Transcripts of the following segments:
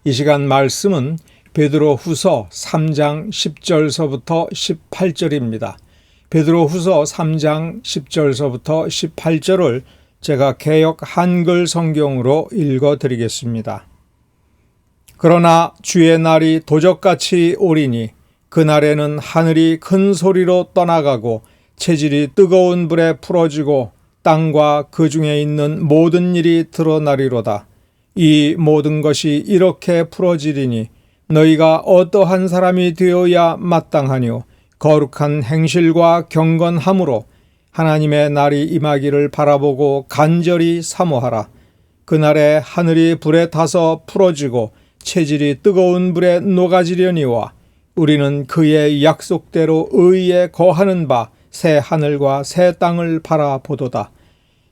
이 시간 말씀은 베드로후서 3장 10절서부터 18절입니다. 베드로후서 3장 10절서부터 18절을 제가 개역 한글 성경으로 읽어드리겠습니다. 그러나 주의 날이 도적같이 오리니 그날에는 하늘이 큰 소리로 떠나가고 체질이 뜨거운 불에 풀어지고 땅과 그 중에 있는 모든 일이 드러나리로다. 이 모든 것이 이렇게 풀어지리니 너희가 어떠한 사람이 되어야 마땅하뇨. 거룩한 행실과 경건함으로 하나님의 날이 임하기를 바라보고 간절히 사모하라. 그날에 하늘이 불에 타서 풀어지고 체질이 뜨거운 불에 녹아지려니와 우리는 그의 약속대로 의에 거하는 바 새 하늘과 새 땅을 바라보도다.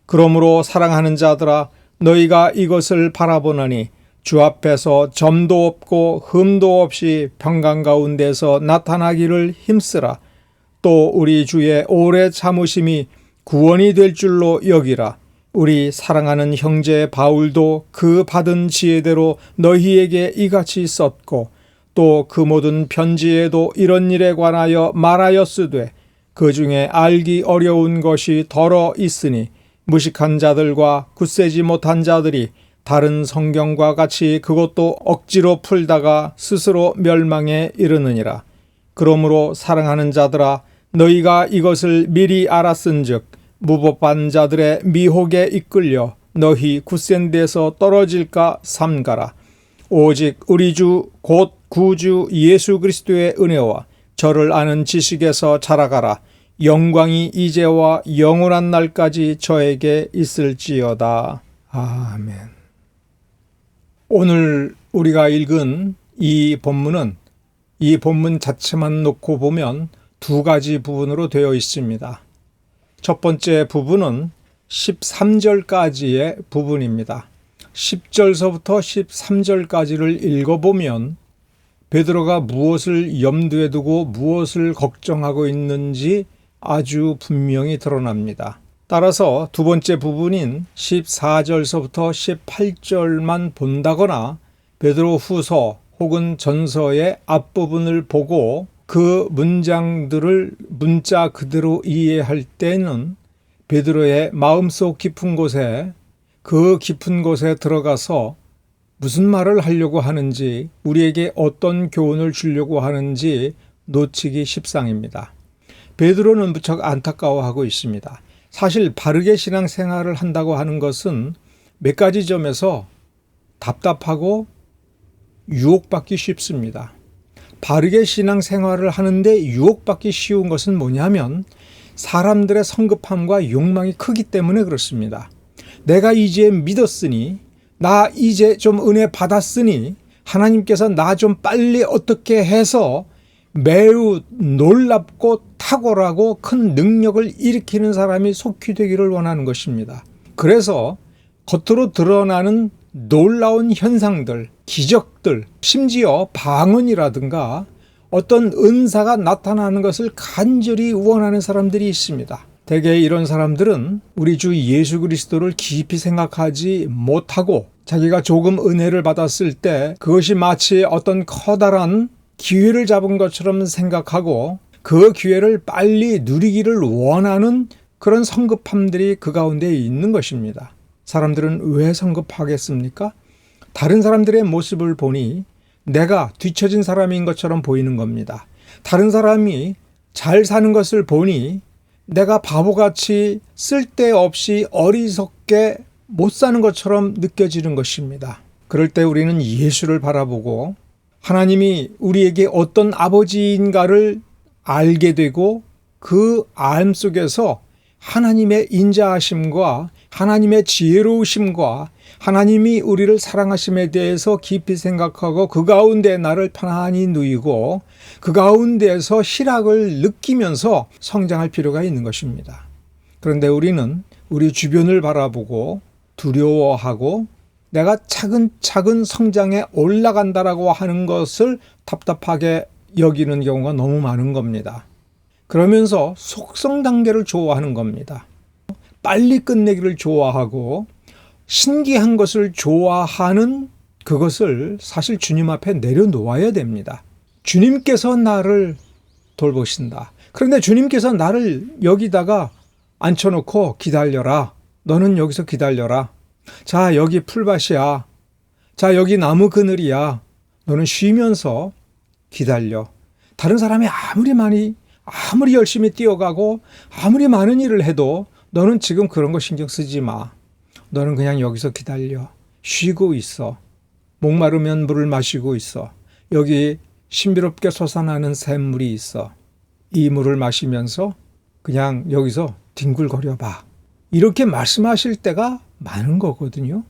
그러므로 사랑하는 자들아 너희가 이것을 바라보나니 주 앞에서 점도 없고 흠도 없이 평강 가운데서 나타나기를 힘쓰라. 또 우리 주의 오래 참으심이 구원이 될 줄로 여기라. 우리 사랑하는 형제 바울도 그 받은 지혜대로 너희에게 이같이 썼고 또 그 모든 편지에도 이런 일에 관하여 말하였으되 그 중에 알기 어려운 것이 더러 있으니 무식한 자들과 굳세지 못한 자들이 다른 성경과 같이 그것도 억지로 풀다가 스스로 멸망에 이르느니라. 그러므로 사랑하는 자들아 너희가 이것을 미리 알았은즉 무법한 자들의 미혹에 이끌려 너희 굳센 데서 떨어질까 삼가라. 오직 우리 주 곧 구주 예수 그리스도의 은혜와 저를 아는 지식에서 자라가라. 영광이 이제와 영원한 날까지 저에게 있을지어다. 아멘. 오늘 우리가 읽은 이 본문은 이 본문 자체만 놓고 보면 두 가지 부분으로 되어 있습니다. 첫 번째 부분은 13절까지의 부분입니다. 10절서부터 13절까지를 읽어보면 베드로가 무엇을 염두에 두고 무엇을 걱정하고 있는지 아주 분명히 드러납니다. 따라서 두 번째 부분인 14절서부터 18절만 본다거나 베드로후서 혹은 전서의 앞부분을 보고 그 문장들을 문자 그대로 이해할 때는 베드로의 마음속 깊은 곳에 그 깊은 곳에 들어가서 무슨 말을 하려고 하는지 우리에게 어떤 교훈을 주려고 하는지 놓치기 십상입니다. 베드로는 무척 안타까워하고 있습니다. 사실 바르게 신앙생활을 한다고 하는 것은 몇 가지 점에서 답답하고 유혹받기 쉽습니다. 바르게 신앙생활을 하는데 유혹받기 쉬운 것은 뭐냐면 사람들의 성급함과 욕망이 크기 때문에 그렇습니다. 내가 이제 믿었으니 나 이제 좀 은혜 받았으니 하나님께서 나 좀 빨리 어떻게 해서 매우 놀랍고 탁월하고 큰 능력을 일으키는 사람이 속히 되기를 원하는 것입니다. 그래서 겉으로 드러나는 놀라운 현상들, 기적들, 심지어 방언이라든가 어떤 은사가 나타나는 것을 간절히 원하는 사람들이 있습니다. 대개 이런 사람들은 우리 주 예수 그리스도를 깊이 생각하지 못하고 자기가 조금 은혜를 받았을 때 그것이 마치 어떤 커다란 기회를 잡은 것처럼 생각하고 그 기회를 빨리 누리기를 원하는 그런 성급함들이 그 가운데 있는 것입니다. 사람들은 왜 성급하겠습니까? 다른 사람들의 모습을 보니 내가 뒤처진 사람인 것처럼 보이는 겁니다. 다른 사람이 잘 사는 것을 보니 내가 바보같이 쓸데없이 어리석게 못 사는 것처럼 느껴지는 것입니다. 그럴 때 우리는 예수를 바라보고 하나님이 우리에게 어떤 아버지인가를 알게 되고 그 알 속에서 하나님의 인자하심과 하나님의 지혜로우심과 하나님이 우리를 사랑하심에 대해서 깊이 생각하고 그 가운데 나를 편안히 누이고 그 가운데에서 희락을 느끼면서 성장할 필요가 있는 것입니다. 그런데 우리는 우리 주변을 바라보고 두려워하고 내가 차근차근 성장해 올라간다라고 하는 것을 답답하게 여기는 경우가 너무 많은 겁니다. 그러면서 속성 단계를 좋아하는 겁니다. 빨리 끝내기를 좋아하고 신기한 것을 좋아하는 그것을 사실 주님 앞에 내려놓아야 됩니다. 주님께서 나를 돌보신다. 그런데 주님께서 나를 여기다가 앉혀놓고 기다려라. 너는 여기서 기다려라. 자, 여기 풀밭이야. 자, 여기 나무 그늘이야. 너는 쉬면서 기다려. 다른 사람이 아무리 열심히 뛰어가고 아무리 많은 일을 해도 너는 지금 그런 거 신경 쓰지 마. 너는 그냥 여기서 기다려. 쉬고 있어. 목마르면 물을 마시고 있어. 여기 신비롭게 솟아나는 샘물이 있어. 이 물을 마시면서 그냥 여기서 뒹굴거려 봐. 이렇게 말씀하실 때가 많은 거거든요.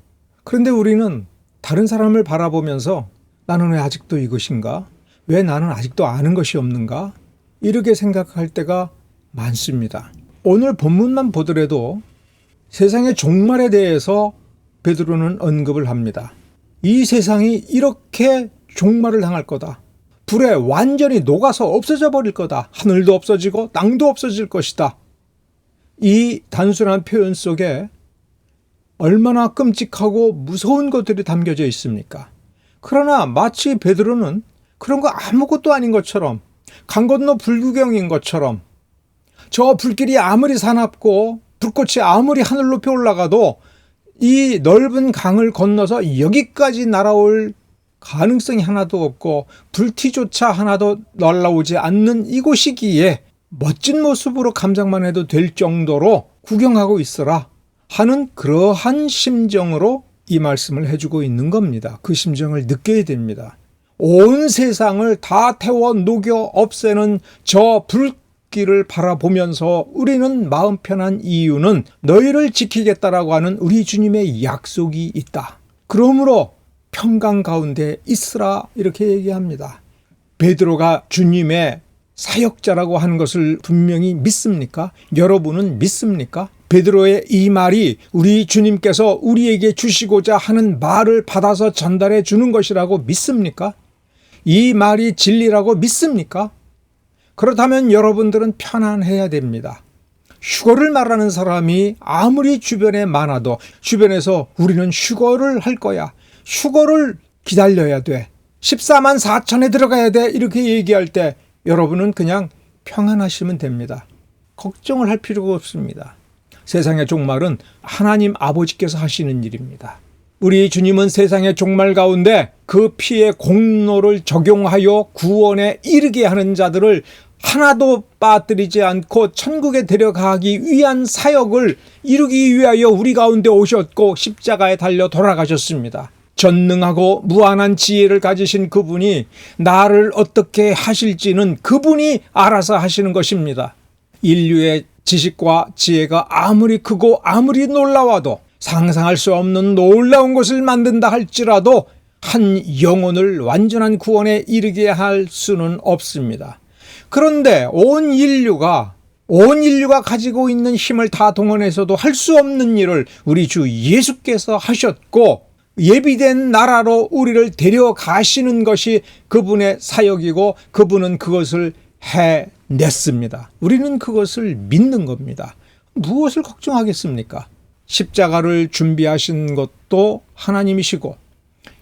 그런데 우리는 다른 사람을 바라보면서 나는 왜 아직도 이것인가? 왜 나는 아직도 아는 것이 없는가? 이렇게 생각할 때가 많습니다. 오늘 본문만 보더라도 세상의 종말에 대해서 베드로는 언급을 합니다. 이 세상이 이렇게 종말을 당할 거다. 불에 완전히 녹아서 없어져 버릴 거다. 하늘도 없어지고 땅도 없어질 것이다. 이 단순한 표현 속에 얼마나 끔찍하고 무서운 것들이 담겨져 있습니까? 그러나 마치 베드로는 그런 거 아무것도 아닌 것처럼, 강 건너 불구경인 것처럼, 저 불길이 아무리 사납고 불꽃이 아무리 하늘 높이 올라가도 이 넓은 강을 건너서 여기까지 날아올 가능성이 하나도 없고 불티조차 하나도 날아오지 않는 이곳이기에 멋진 모습으로 감상만 해도 될 정도로 구경하고 있어라 하는 그러한 심정으로 이 말씀을 해주고 있는 겁니다. 그 심정을 느껴야 됩니다. 온 세상을 다 태워 녹여 없애는 저 불길을 바라보면서 우리는 마음 편한 이유는 너희를 지키겠다라고 하는 우리 주님의 약속이 있다. 그러므로 평강 가운데 있으라 이렇게 얘기합니다. 베드로가 주님의 사역자라고 하는 것을 분명히 믿습니까? 여러분은 믿습니까? 베드로의 이 말이 우리 주님께서 우리에게 주시고자 하는 말을 받아서 전달해 주는 것이라고 믿습니까? 이 말이 진리라고 믿습니까? 그렇다면 여러분들은 편안해야 됩니다. 휴거를 말하는 사람이 아무리 주변에 많아도 주변에서 우리는 휴거를 할 거야. 휴거를 기다려야 돼. 14만 4천에 들어가야 돼. 이렇게 얘기할 때 여러분은 그냥 평안하시면 됩니다. 걱정을 할 필요가 없습니다. 세상의 종말은 하나님 아버지께서 하시는 일입니다. 우리 주님은 세상의 종말 가운데 그 피의 공로를 적용하여 구원에 이르게 하는 자들을 하나도 빠뜨리지 않고 천국에 데려가기 위한 사역을 이루기 위하여 우리 가운데 오셨고 십자가에 달려 돌아가셨습니다. 전능하고 무한한 지혜를 가지신 그분이 나를 어떻게 하실지는 그분이 알아서 하시는 것입니다. 인류의 지식과 지혜가 아무리 크고 아무리 놀라워도 상상할 수 없는 놀라운 것을 만든다 할지라도 한 영혼을 완전한 구원에 이르게 할 수는 없습니다. 그런데 온 인류가 가지고 있는 힘을 다 동원해서도 할 수 없는 일을 우리 주 예수께서 하셨고 예비된 나라로 우리를 데려가시는 것이 그분의 사역이고 그분은 그것을 해냈습니다. 우리는 그것을 믿는 겁니다. 무엇을 걱정하겠습니까? 십자가를 준비하신 것도 하나님이시고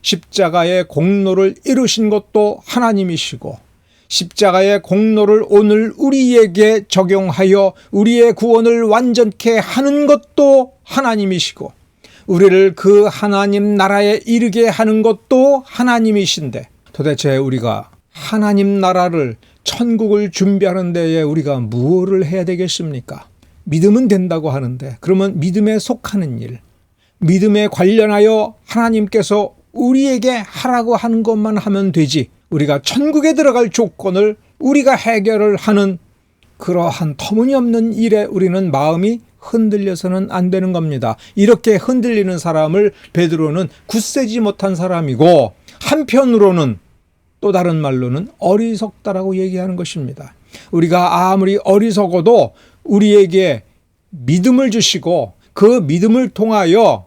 십자가의 공로를 이루신 것도 하나님이시고 십자가의 공로를 오늘 우리에게 적용하여 우리의 구원을 완전케 하는 것도 하나님이시고 우리를 그 하나님 나라에 이르게 하는 것도 하나님이신데 도대체 우리가 하나님 나라를 천국을 준비하는 데에 우리가 무엇을 해야 되겠습니까? 믿으면 된다고 하는데 그러면 믿음에 속하는 일, 믿음에 관련하여 하나님께서 우리에게 하라고 하는 것만 하면 되지 우리가 천국에 들어갈 조건을 우리가 해결을 하는 그러한 터무니없는 일에 우리는 마음이 흔들려서는 안 되는 겁니다. 이렇게 흔들리는 사람을 베드로는 굳세지 못한 사람이고 한편으로는 또 다른 말로는 어리석다라고 얘기하는 것입니다. 우리가 아무리 어리석어도 우리에게 믿음을 주시고 그 믿음을 통하여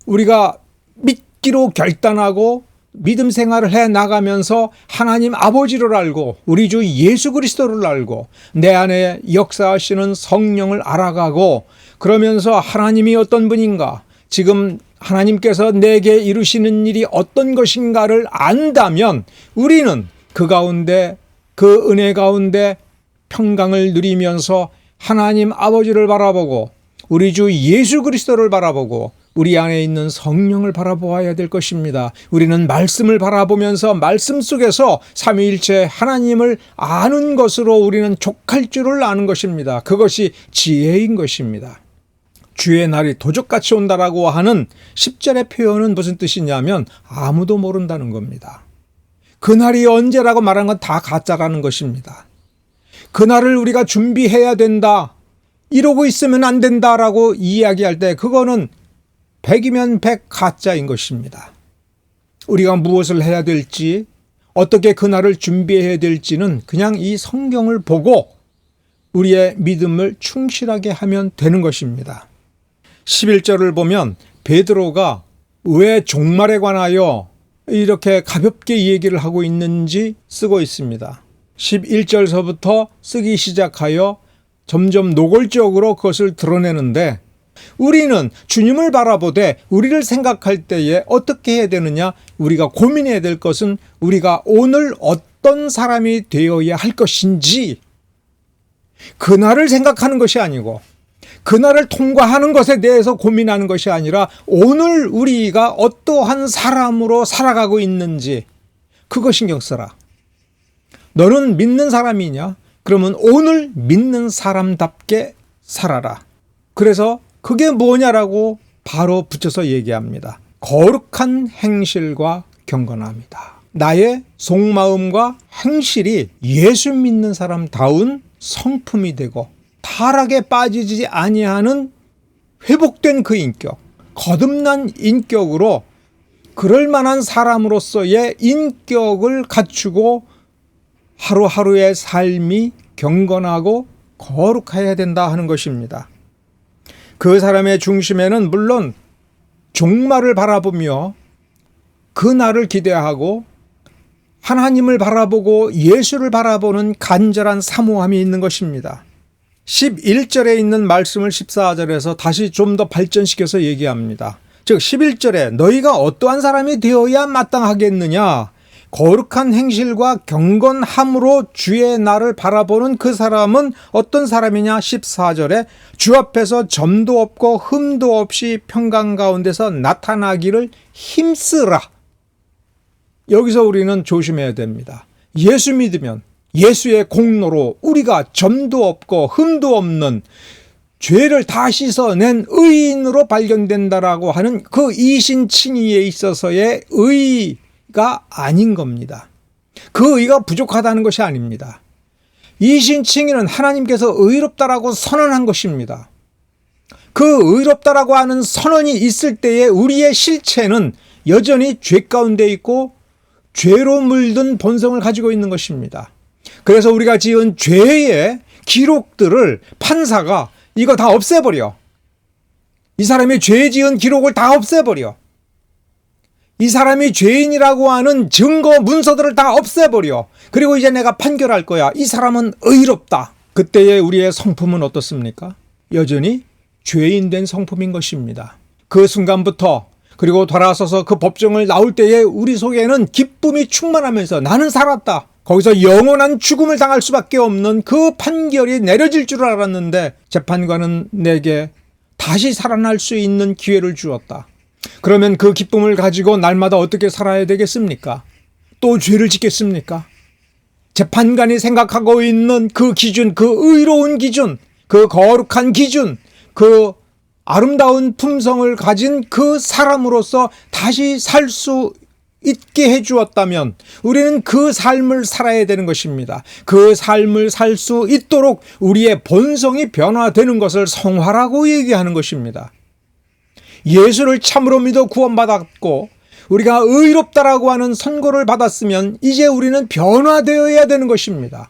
우리가 믿기로 결단하고 믿음 생활을 해 나가면서 하나님 아버지를 알고 우리 주 예수 그리스도를 알고 내 안에 역사하시는 성령을 알아가고 그러면서 하나님이 어떤 분인가 지금 하나님께서 내게 이루시는 일이 어떤 것인가를 안다면 우리는 그 가운데, 그 은혜 가운데 평강을 누리면서 하나님 아버지를 바라보고 우리 주 예수 그리스도를 바라보고 우리 안에 있는 성령을 바라보아야 될 것입니다. 우리는 말씀을 바라보면서 말씀 속에서 삼위일체 하나님을 아는 것으로 우리는 족할 줄을 아는 것입니다. 그것이 지혜인 것입니다. 주의 날이 도적같이 온다라고 하는 10절의 표현은 무슨 뜻이냐면 아무도 모른다는 겁니다. 그날이 언제라고 말하는 건 다 가짜라는 것입니다. 그날을 우리가 준비해야 된다, 이러고 있으면 안 된다라고 이야기할 때 그거는 100이면 100 가짜인 것입니다. 우리가 무엇을 해야 될지, 어떻게 그날을 준비해야 될지는 그냥 이 성경을 보고 우리의 믿음을 충실하게 하면 되는 것입니다. 11절을 보면 베드로가 왜 종말에 관하여 이렇게 가볍게 얘기를 하고 있는지 쓰고 있습니다. 11절서부터 쓰기 시작하여 점점 노골적으로 그것을 드러내는데, 우리는 주님을 바라보되 우리를 생각할 때에 어떻게 해야 되느냐? 우리가 고민해야 될 것은 우리가 오늘 어떤 사람이 되어야 할 것인지, 그날을 생각하는 것이 아니고 그날을 통과하는 것에 대해서 고민하는 것이 아니라 오늘 우리가 어떠한 사람으로 살아가고 있는지 그거 신경 써라. 너는 믿는 사람이냐? 그러면 오늘 믿는 사람답게 살아라. 그래서 그게 뭐냐라고 바로 붙여서 얘기합니다. 거룩한 행실과 경건함이다. 나의 속마음과 행실이 예수 믿는 사람다운 성품이 되고 타락에 빠지지 아니하는 회복된 그 인격, 거듭난 인격으로 그럴 만한 사람으로서의 인격을 갖추고 하루하루의 삶이 경건하고 거룩해야 된다 하는 것입니다. 그 사람의 중심에는 물론 종말을 바라보며 그 날을 기대하고 하나님을 바라보고 예수를 바라보는 간절한 사모함이 있는 것입니다. 11절에 있는 말씀을 14절에서 다시 좀 더 발전시켜서 얘기합니다. 즉 11절에 너희가 어떠한 사람이 되어야 마땅하겠느냐? 거룩한 행실과 경건함으로 주의 날을 바라보는 그 사람은 어떤 사람이냐? 14절에 주 앞에서 점도 없고 흠도 없이 평강 가운데서 나타나기를 힘쓰라. 여기서 우리는 조심해야 됩니다. 예수 믿으면 예수의 공로로 우리가 점도 없고 흠도 없는 죄를 다 씻어낸 의인으로 발견된다라고 하는 그 이신칭의에 있어서의 의가 아닌 겁니다. 그 의가 부족하다는 것이 아닙니다. 이신칭의는 하나님께서 의롭다라고 선언한 것입니다. 그 의롭다라고 하는 선언이 있을 때에 우리의 실체는 여전히 죄 가운데 있고 죄로 물든 본성을 가지고 있는 것입니다. 그래서 우리가 지은 죄의 기록들을 판사가 이거 다 없애버려. 이 사람이 죄 지은 기록을 다 없애버려. 이 사람이 죄인이라고 하는 증거 문서들을 다 없애버려. 그리고 이제 내가 판결할 거야. 이 사람은 의롭다. 그때의 우리의 성품은 어떻습니까? 여전히 죄인 된 성품인 것입니다. 그 순간부터 그리고 돌아서서 그 법정을 나올 때에 우리 속에는 기쁨이 충만하면서 나는 살았다. 거기서 영원한 죽음을 당할 수밖에 없는 그 판결이 내려질 줄 알았는데 재판관은 내게 다시 살아날 수 있는 기회를 주었다. 그러면 그 기쁨을 가지고 날마다 어떻게 살아야 되겠습니까? 또 죄를 짓겠습니까? 재판관이 생각하고 있는 그 기준, 그 의로운 기준, 그 거룩한 기준, 그 아름다운 품성을 가진 그 사람으로서 다시 살 수 있게 해주었다면 우리는 그 삶을 살아야 되는 것입니다. 그 삶을 살 수 있도록 우리의 본성이 변화되는 것을 성화라고 얘기하는 것입니다. 예수를 참으로 믿어 구원받았고 우리가 의롭다라고 하는 선고를 받았으면 이제 우리는 변화되어야 되는 것입니다.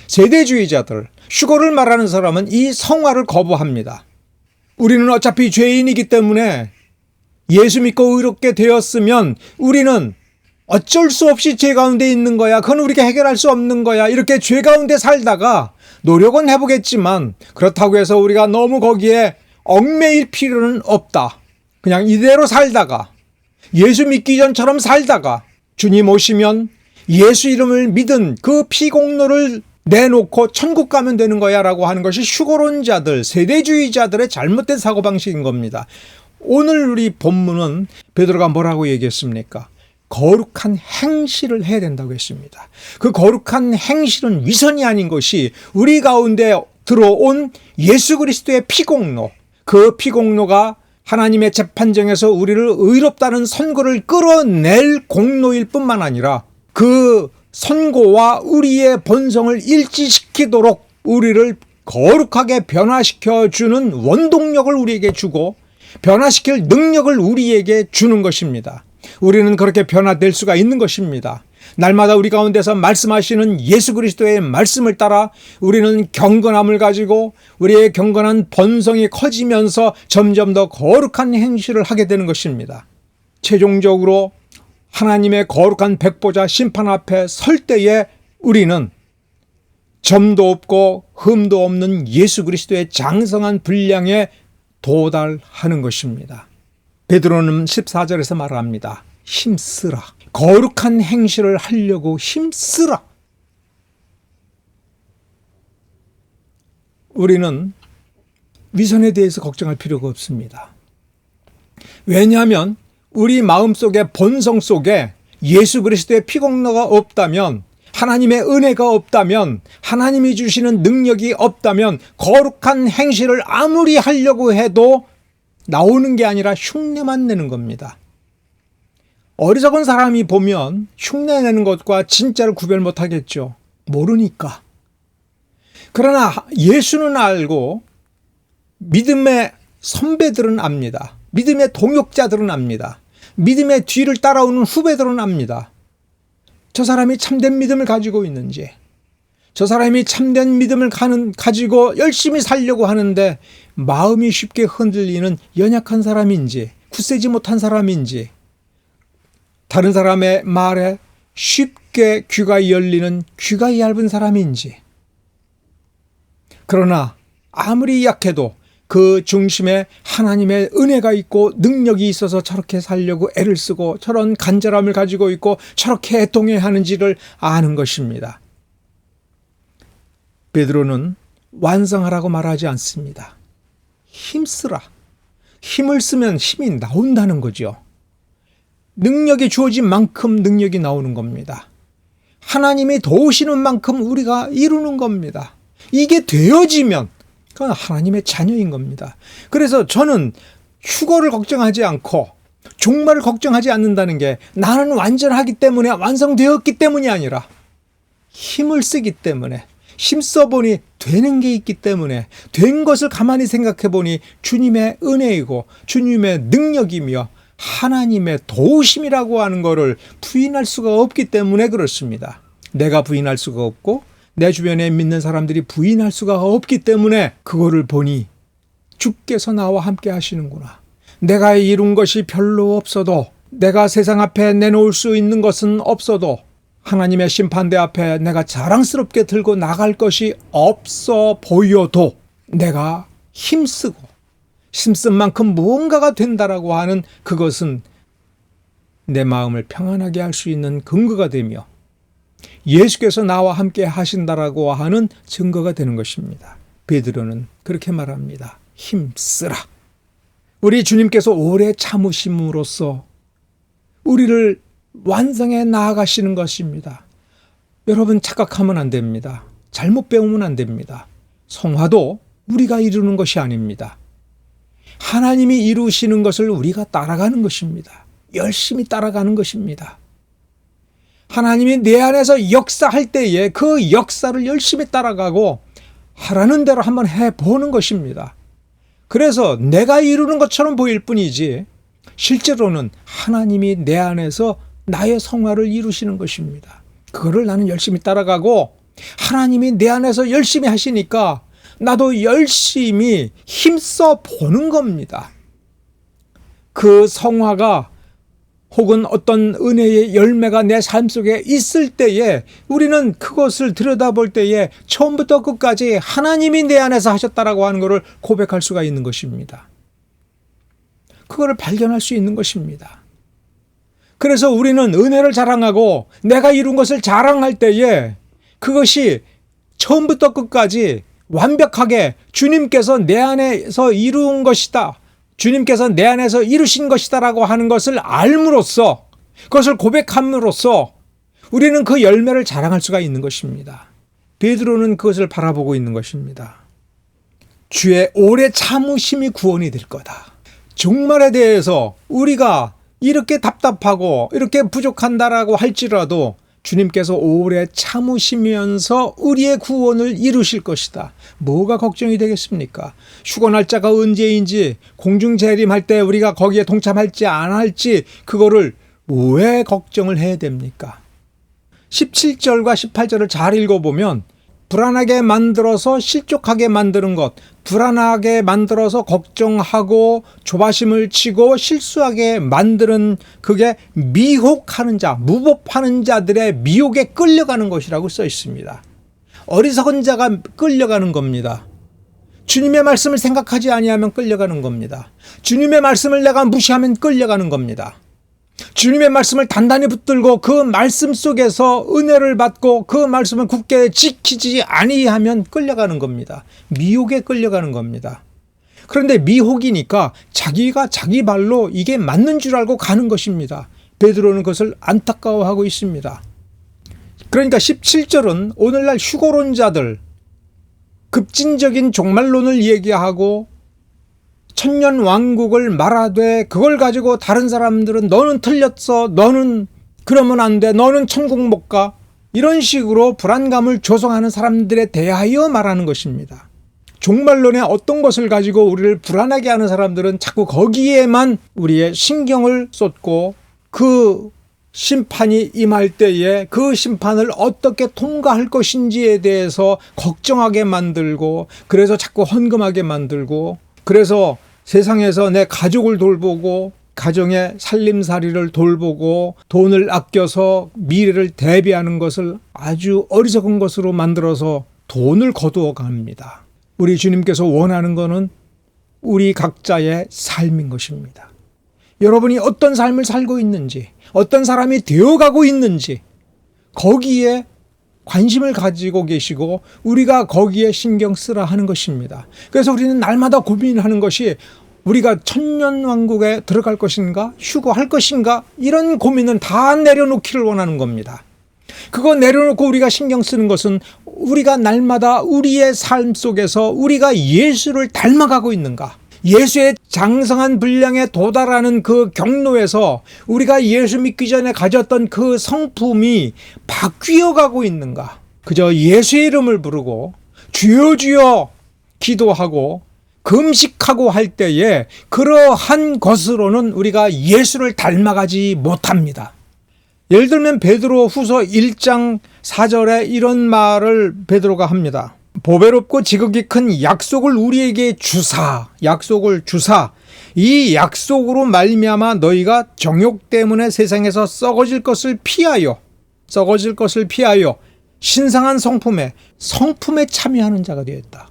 세대주의자들, 휴거를 말하는 사람은 이 성화를 거부합니다. 우리는 어차피 죄인이기 때문에 예수 믿고 의롭게 되었으면 우리는 어쩔 수 없이 죄 가운데 있는 거야. 그건 우리가 해결할 수 없는 거야. 이렇게 죄 가운데 살다가 노력은 해보겠지만 그렇다고 해서 우리가 너무 거기에 얽매일 필요는 없다. 그냥 이대로 살다가 예수 믿기 전처럼 살다가 주님 오시면 예수 이름을 믿은 그 피공로를 내놓고 천국 가면 되는 거야 라고 하는 것이 휴거론자들, 세대주의자들의 잘못된 사고방식인 겁니다. 오늘 우리 본문은 베드로가 뭐라고 얘기했습니까? 거룩한 행실을 해야 된다고 했습니다. 그 거룩한 행실은 위선이 아닌 것이 우리 가운데 들어온 예수 그리스도의 피공로, 그 피공로가 하나님의 재판정에서 우리를 의롭다는 선고를 끌어낼 공로일 뿐만 아니라 그 선고와 우리의 본성을 일치시키도록 우리를 거룩하게 변화시켜주는 원동력을 우리에게 주고 변화시킬 능력을 우리에게 주는 것입니다. 우리는 그렇게 변화될 수가 있는 것입니다. 날마다 우리 가운데서 말씀하시는 예수 그리스도의 말씀을 따라 우리는 경건함을 가지고 우리의 경건한 본성이 커지면서 점점 더 거룩한 행실을 하게 되는 것입니다. 최종적으로 하나님의 거룩한 백보자 심판 앞에 설 때에 우리는 점도 없고 흠도 없는 예수 그리스도의 장성한 분량에 도달하는 것입니다. 베드로는 14절에서 말합니다. 힘쓰라. 거룩한 행실을 하려고 힘쓰라. 우리는 위선에 대해서 걱정할 필요가 없습니다. 왜냐하면 우리 마음속에 본성 속에 예수 그리스도의 피공로가 없다면, 하나님의 은혜가 없다면, 하나님이 주시는 능력이 없다면 거룩한 행실을 아무리 하려고 해도 나오는 게 아니라 흉내만 내는 겁니다. 어리석은 사람이 보면 흉내내는 것과 진짜를 구별 못하겠죠. 모르니까. 그러나 예수는 알고 믿음의 선배들은 압니다. 믿음의 동역자들은 압니다. 믿음의 뒤를 따라오는 후배들은 압니다. 저 사람이 참된 믿음을 가지고 있는지, 저 사람이 참된 믿음을 가지고 열심히 살려고 하는데 마음이 쉽게 흔들리는 연약한 사람인지, 굳세지 못한 사람인지, 다른 사람의 말에 쉽게 귀가 열리는 귀가 얇은 사람인지. 그러나 아무리 약해도 그 중심에 하나님의 은혜가 있고 능력이 있어서 저렇게 살려고 애를 쓰고 저런 간절함을 가지고 있고 저렇게 애통해 하는지를 아는 것입니다. 베드로는 완성하라고 말하지 않습니다. 힘쓰라. 힘을 쓰면 힘이 나온다는 거죠. 능력이 주어진 만큼 능력이 나오는 겁니다. 하나님이 도우시는 만큼 우리가 이루는 겁니다. 이게 되어지면 그건 하나님의 자녀인 겁니다. 그래서 저는 휴거를 걱정하지 않고 종말을 걱정하지 않는다는 게 나는 완전하기 때문에, 완성되었기 때문이 아니라 힘을 쓰기 때문에, 힘써보니 되는 게 있기 때문에, 된 것을 가만히 생각해 보니 주님의 은혜이고 주님의 능력이며 하나님의 도우심이라고 하는 것을 부인할 수가 없기 때문에 그렇습니다. 내가 부인할 수가 없고 내 주변에 믿는 사람들이 부인할 수가 없기 때문에 그거를 보니 주께서 나와 함께 하시는구나. 내가 이룬 것이 별로 없어도, 내가 세상 앞에 내놓을 수 있는 것은 없어도, 하나님의 심판대 앞에 내가 자랑스럽게 들고 나갈 것이 없어 보여도 내가 힘쓰고 힘쓴 만큼 무언가가 된다라고 하는 그것은 내 마음을 평안하게 할 수 있는 근거가 되며 예수께서 나와 함께 하신다라고 하는 증거가 되는 것입니다. 베드로는 그렇게 말합니다. 힘쓰라. 우리 주님께서 오래 참으심으로써 우리를 완성해 나아가시는 것입니다. 여러분 착각하면 안 됩니다. 잘못 배우면 안 됩니다. 성화도 우리가 이루는 것이 아닙니다. 하나님이 이루시는 것을 우리가 따라가는 것입니다. 열심히 따라가는 것입니다. 하나님이 내 안에서 역사할 때에 그 역사를 열심히 따라가고 하라는 대로 한번 해보는 것입니다. 그래서 내가 이루는 것처럼 보일 뿐이지 실제로는 하나님이 내 안에서 나의 성화를 이루시는 것입니다. 그거를 나는 열심히 따라가고 하나님이 내 안에서 열심히 하시니까 나도 열심히 힘써 보는 겁니다. 그 성화가 혹은 어떤 은혜의 열매가 내 삶 속에 있을 때에 우리는 그것을 들여다볼 때에 처음부터 끝까지 하나님이 내 안에서 하셨다라고 하는 것을 고백할 수가 있는 것입니다. 그거를 발견할 수 있는 것입니다. 그래서 우리는 은혜를 자랑하고 내가 이룬 것을 자랑할 때에 그것이 처음부터 끝까지 완벽하게 주님께서 내 안에서 이룬 것이다, 주님께서 내 안에서 이루신 것이다 라고 하는 것을 알므로써, 그것을 고백함으로써 우리는 그 열매를 자랑할 수가 있는 것입니다. 베드로는 그것을 바라보고 있는 것입니다. 주의 오래 참으심이 구원이 될 거다. 종말에 대해서 우리가 이렇게 답답하고 이렇게 부족한다라고 할지라도 주님께서 오래 참으시면서 우리의 구원을 이루실 것이다. 뭐가 걱정이 되겠습니까? 휴거 날짜가 언제인지, 공중 재림할 때 우리가 거기에 동참할지 안 할지 그거를 왜 걱정을 해야 됩니까? 17절과 18절을 잘 읽어보면 불안하게 만들어서 실족하게 만드는 것, 불안하게 만들어서 걱정하고 조바심을 치고 실수하게 만드는, 그게 미혹하는 자, 무법하는 자들의 미혹에 끌려가는 것이라고 써 있습니다. 어리석은 자가 끌려가는 겁니다. 주님의 말씀을 생각하지 아니하면 끌려가는 겁니다. 주님의 말씀을 내가 무시하면 끌려가는 겁니다. 주님의 말씀을 단단히 붙들고 그 말씀 속에서 은혜를 받고 그 말씀을 굳게 지키지 아니하면 끌려가는 겁니다. 미혹에 끌려가는 겁니다. 그런데 미혹이니까 자기가 자기 발로 이게 맞는 줄 알고 가는 것입니다. 베드로는 그것을 안타까워하고 있습니다. 그러니까 17절은 오늘날 휴거론자들, 급진적인 종말론을 얘기하고 천년 왕국을 말하되 그걸 가지고 다른 사람들은 너는 틀렸어, 너는 그러면 안 돼, 너는 천국 못 가, 이런 식으로 불안감을 조성하는 사람들에 대하여 말하는 것입니다. 종말론의 어떤 것을 가지고 우리를 불안하게 하는 사람들은 자꾸 거기에만 우리의 신경을 쏟고 그 심판이 임할 때에 그 심판을 어떻게 통과할 것인지에 대해서 걱정하게 만들고, 그래서 자꾸 헌금하게 만들고, 그래서 세상에서 내 가족을 돌보고 가정의 살림살이를 돌보고 돈을 아껴서 미래를 대비하는 것을 아주 어리석은 것으로 만들어서 돈을 거두어 갑니다. 우리 주님께서 원하는 것은 우리 각자의 삶인 것입니다. 여러분이 어떤 삶을 살고 있는지, 어떤 사람이 되어가고 있는지 거기에 관심을 가지고 계시고 우리가 거기에 신경 쓰라 하는 것입니다. 그래서 우리는 날마다 고민하는 것이 우리가 천년왕국에 들어갈 것인가, 휴거할 것인가, 이런 고민은 다 내려놓기를 원하는 겁니다. 그거 내려놓고 우리가 신경 쓰는 것은 우리가 날마다 우리의 삶 속에서 우리가 예수를 닮아가고 있는가, 예수의 장성한 분량에 도달하는 그 경로에서 우리가 예수 믿기 전에 가졌던 그 성품이 바뀌어가고 있는가. 그저 예수의 이름을 부르고 주여 주여 기도하고 금식하고 할 때에 그러한 것으로는 우리가 예수를 닮아가지 못합니다. 예를 들면 베드로 후서 1장 4절에 이런 말을 베드로가 합니다. 보배롭고 지극히 큰 약속을 우리에게 주사, 약속을 주사, 이 약속으로 말미암아 너희가 정욕 때문에 세상에서 썩어질 것을 피하여 신성한 성품에 참여하는 자가 되었다.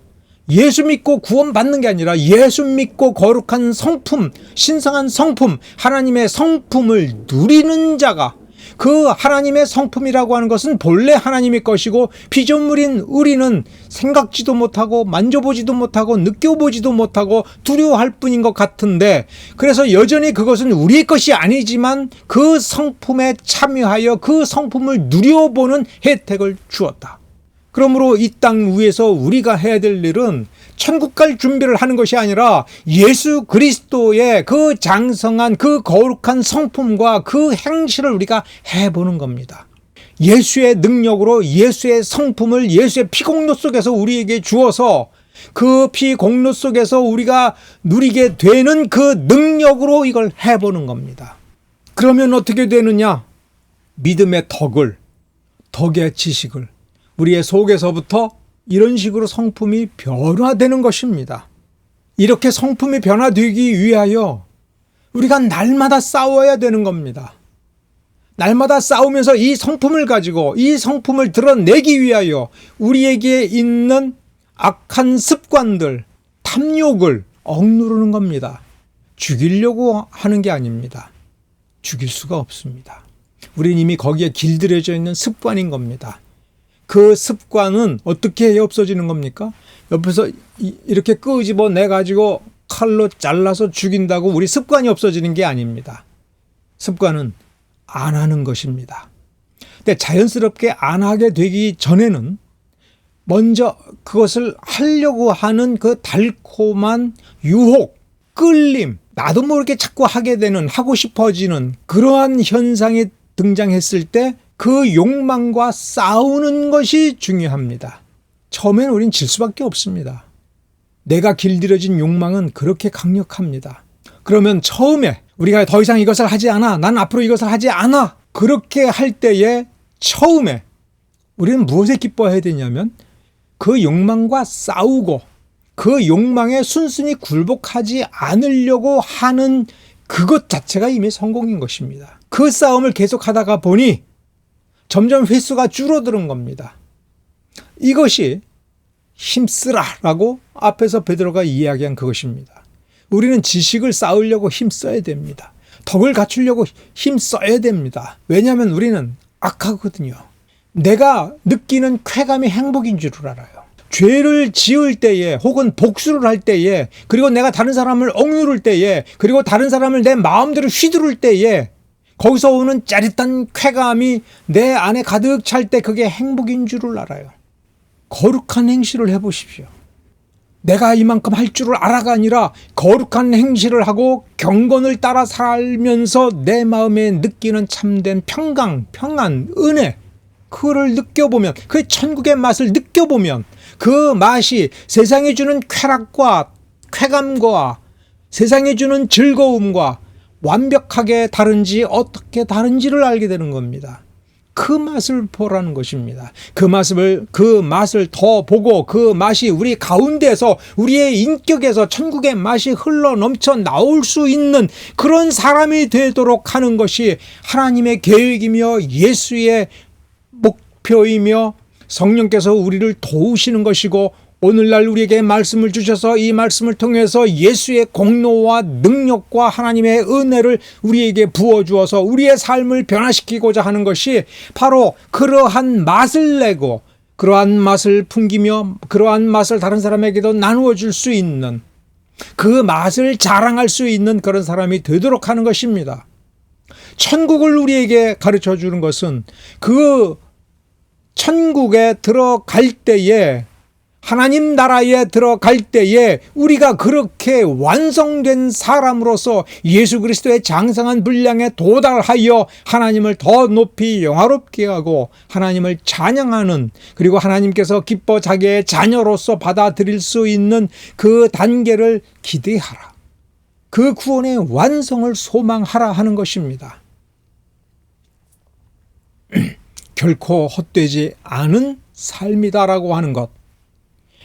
예수 믿고 구원받는 게 아니라 예수 믿고 거룩한 성품, 신성한 성품, 하나님의 성품을 누리는 자가, 그 하나님의 성품이라고 하는 것은 본래 하나님의 것이고 피조물인 우리는 생각지도 못하고 만져보지도 못하고 느껴보지도 못하고 두려워할 뿐인 것 같은데, 그래서 여전히 그것은 우리의 것이 아니지만 그 성품에 참여하여 그 성품을 누려보는 혜택을 주었다. 그러므로 이 땅 위에서 우리가 해야 될 일은 천국 갈 준비를 하는 것이 아니라 예수 그리스도의 그 장성한 그 거룩한 성품과 그 행실을 우리가 해보는 겁니다. 예수의 능력으로 예수의 성품을 예수의 피공로 속에서 우리에게 주어서 그 피공로 속에서 우리가 누리게 되는 그 능력으로 이걸 해보는 겁니다. 그러면 어떻게 되느냐? 믿음의 덕의 지식을 우리의 속에서부터 이런 식으로 성품이 변화되는 것입니다. 이렇게 성품이 변화되기 위하여 우리가 날마다 싸워야 되는 겁니다. 날마다 싸우면서 이 성품을 가지고 이 성품을 드러내기 위하여 우리에게 있는 악한 습관들, 탐욕을 억누르는 겁니다. 죽이려고 하는 게 아닙니다. 죽일 수가 없습니다. 우리는 이미 거기에 길들여져 있는 습관인 겁니다. 그 습관은 어떻게 해야 없어지는 겁니까? 옆에서 이렇게 끄집어 내가지고 칼로 잘라서 죽인다고 우리 습관이 없어지는 게 아닙니다. 습관은 안 하는 것입니다. 근데 자연스럽게 안 하게 되기 전에는 먼저 그것을 하려고 하는 그 달콤한 유혹, 끌림, 나도 모르게 자꾸 하게 되는, 하고 싶어지는 그러한 현상이 등장했을 때 그 욕망과 싸우는 것이 중요합니다. 처음에는 우린 질 수밖에 없습니다. 내가 길들여진 욕망은 그렇게 강력합니다. 그러면 처음에 우리가 더 이상 이것을 하지 않아, 난 앞으로 이것을 하지 않아, 그렇게 할 때에 처음에 우리는 무엇에 기뻐해야 되냐면 그 욕망과 싸우고 그 욕망에 순순히 굴복하지 않으려고 하는 그것 자체가 이미 성공인 것입니다. 그 싸움을 계속하다가 보니 점점 횟수가 줄어드는 겁니다. 이것이 힘쓰라라고 앞에서 베드로가 이야기한 그것입니다. 우리는 지식을 쌓으려고 힘써야 됩니다. 덕을 갖추려고 힘써야 됩니다. 왜냐하면 우리는 악하거든요. 내가 느끼는 쾌감이 행복인 줄을 알아요. 죄를 지을 때에 혹은 복수를 할 때에 그리고 내가 다른 사람을 억누를 때에 그리고 다른 사람을 내 마음대로 휘두를 때에 거기서 오는 짜릿한 쾌감이 내 안에 가득 찰 때 그게 행복인 줄을 알아요. 거룩한 행실을 해보십시오. 내가 이만큼 할 줄을 알아가 아니라 거룩한 행실을 하고 경건을 따라 살면서 내 마음에 느끼는 참된 평강, 평안, 은혜, 그거를 느껴보면, 그 천국의 맛을 느껴보면 그 맛이 세상에 주는 쾌락과 쾌감과 세상에 주는 즐거움과 완벽하게 다른지 어떻게 다른지를 알게 되는 겁니다. 그 맛을 보라는 것입니다. 그 맛을 더 보고 그 맛이 우리 가운데서 우리의 인격에서 천국의 맛이 흘러 넘쳐 나올 수 있는 그런 사람이 되도록 하는 것이 하나님의 계획이며 예수의 목표이며 성령께서 우리를 도우시는 것이고 오늘날 우리에게 말씀을 주셔서 이 말씀을 통해서 예수의 공로와 능력과 하나님의 은혜를 우리에게 부어주어서 우리의 삶을 변화시키고자 하는 것이 바로 그러한 맛을 내고 그러한 맛을 풍기며 그러한 맛을 다른 사람에게도 나누어 줄 수 있는 그 맛을 자랑할 수 있는 그런 사람이 되도록 하는 것입니다. 천국을 우리에게 가르쳐 주는 것은 그 천국에 들어갈 때에 하나님 나라에 들어갈 때에 우리가 그렇게 완성된 사람으로서 예수 그리스도의 장성한 분량에 도달하여 하나님을 더 높이 영화롭게 하고 하나님을 찬양하는 그리고 하나님께서 기뻐 자기의 자녀로서 받아들일 수 있는 그 단계를 기대하라. 그 구원의 완성을 소망하라 하는 것입니다. 결코 헛되지 않은 삶이다라고 하는 것.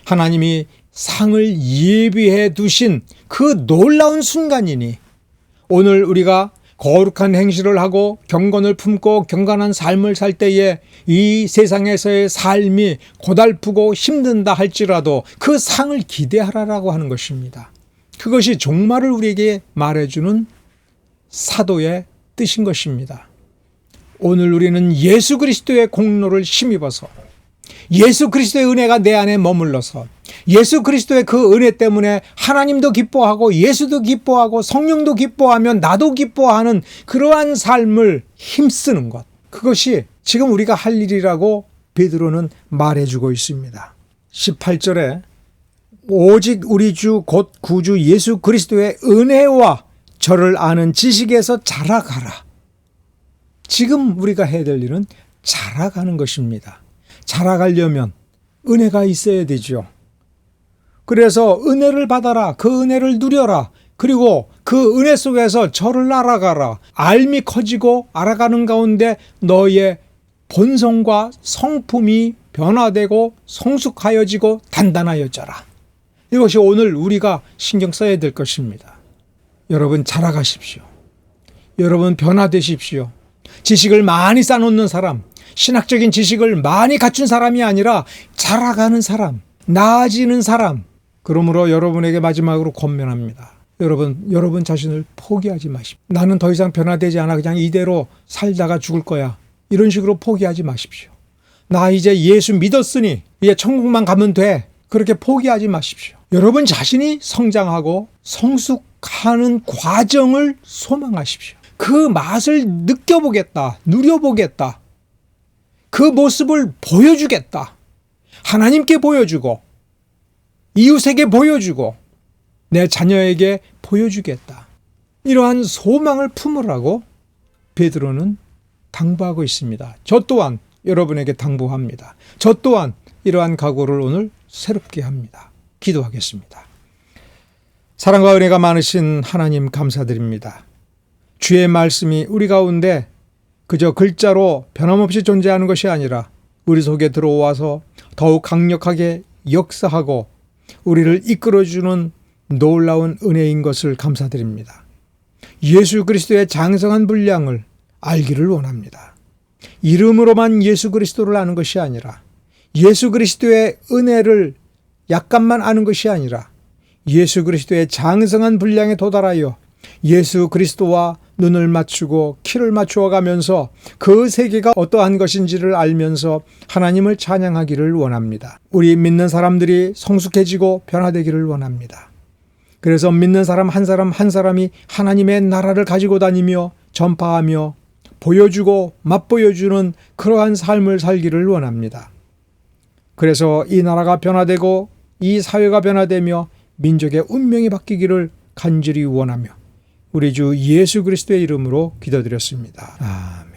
하나님이 상을 예비해 두신 그 놀라운 순간이니 오늘 우리가 거룩한 행실을 하고 경건을 품고 경건한 삶을 살 때에 이 세상에서의 삶이 고달프고 힘든다 할지라도 그 상을 기대하라라고 하는 것입니다. 그것이 종말을 우리에게 말해주는 사도의 뜻인 것입니다. 오늘 우리는 예수 그리스도의 공로를 힘입어서 예수 그리스도의 은혜가 내 안에 머물러서 예수 그리스도의 그 은혜 때문에 하나님도 기뻐하고 예수도 기뻐하고 성령도 기뻐하며 나도 기뻐하는 그러한 삶을 힘쓰는 것. 그것이 지금 우리가 할 일이라고 베드로는 말해주고 있습니다. 18절에 오직 우리 주 곧 구주 예수 그리스도의 은혜와 저를 아는 지식에서 자라가라. 지금 우리가 해야 될 일은 자라가는 것입니다. 자라가려면 은혜가 있어야 되죠. 그래서 은혜를 받아라. 그 은혜를 누려라. 그리고 그 은혜 속에서 저를 알아가라. 알미 커지고 알아가는 가운데 너의 본성과 성품이 변화되고 성숙하여지고 단단하여져라. 이것이 오늘 우리가 신경 써야 될 것입니다. 여러분 자라가십시오. 여러분 변화되십시오. 지식을 많이 쌓아놓는 사람, 신학적인 지식을 많이 갖춘 사람이 아니라 자라가는 사람, 나아지는 사람. 그러므로 여러분에게 마지막으로 권면합니다. 여러분 자신을 포기하지 마십시오. 나는 더 이상 변화되지 않아. 그냥 이대로 살다가 죽을 거야. 이런 식으로 포기하지 마십시오. 나 이제 예수 믿었으니 이제 천국만 가면 돼. 그렇게 포기하지 마십시오. 여러분 자신이 성장하고 성숙하는 과정을 소망하십시오. 그 맛을 느껴보겠다. 누려보겠다. 그 모습을 보여주겠다. 하나님께 보여주고 이웃에게 보여주고 내 자녀에게 보여주겠다. 이러한 소망을 품으라고 베드로는 당부하고 있습니다. 저 또한 여러분에게 당부합니다. 저 또한 이러한 각오를 오늘 새롭게 합니다. 기도하겠습니다. 사랑과 은혜가 많으신 하나님 감사드립니다. 주의 말씀이 우리 가운데 그저 글자로 변함없이 존재하는 것이 아니라 우리 속에 들어와서 더욱 강력하게 역사하고 우리를 이끌어주는 놀라운 은혜인 것을 감사드립니다. 예수 그리스도의 장성한 분량을 알기를 원합니다. 이름으로만 예수 그리스도를 아는 것이 아니라 예수 그리스도의 은혜를 약간만 아는 것이 아니라 예수 그리스도의 장성한 분량에 도달하여 예수 그리스도와 눈을 맞추고 키를 맞추어 가면서 그 세계가 어떠한 것인지를 알면서 하나님을 찬양하기를 원합니다. 우리 믿는 사람들이 성숙해지고 변화되기를 원합니다. 그래서 믿는 사람 한 사람이 하나님의 나라를 가지고 다니며 전파하며 보여주고 맛보여주는 그러한 삶을 살기를 원합니다. 그래서 이 나라가 변화되고 이 사회가 변화되며 민족의 운명이 바뀌기를 간절히 원하며 우리 주 예수 그리스도의 이름으로 기도드렸습니다. 아멘.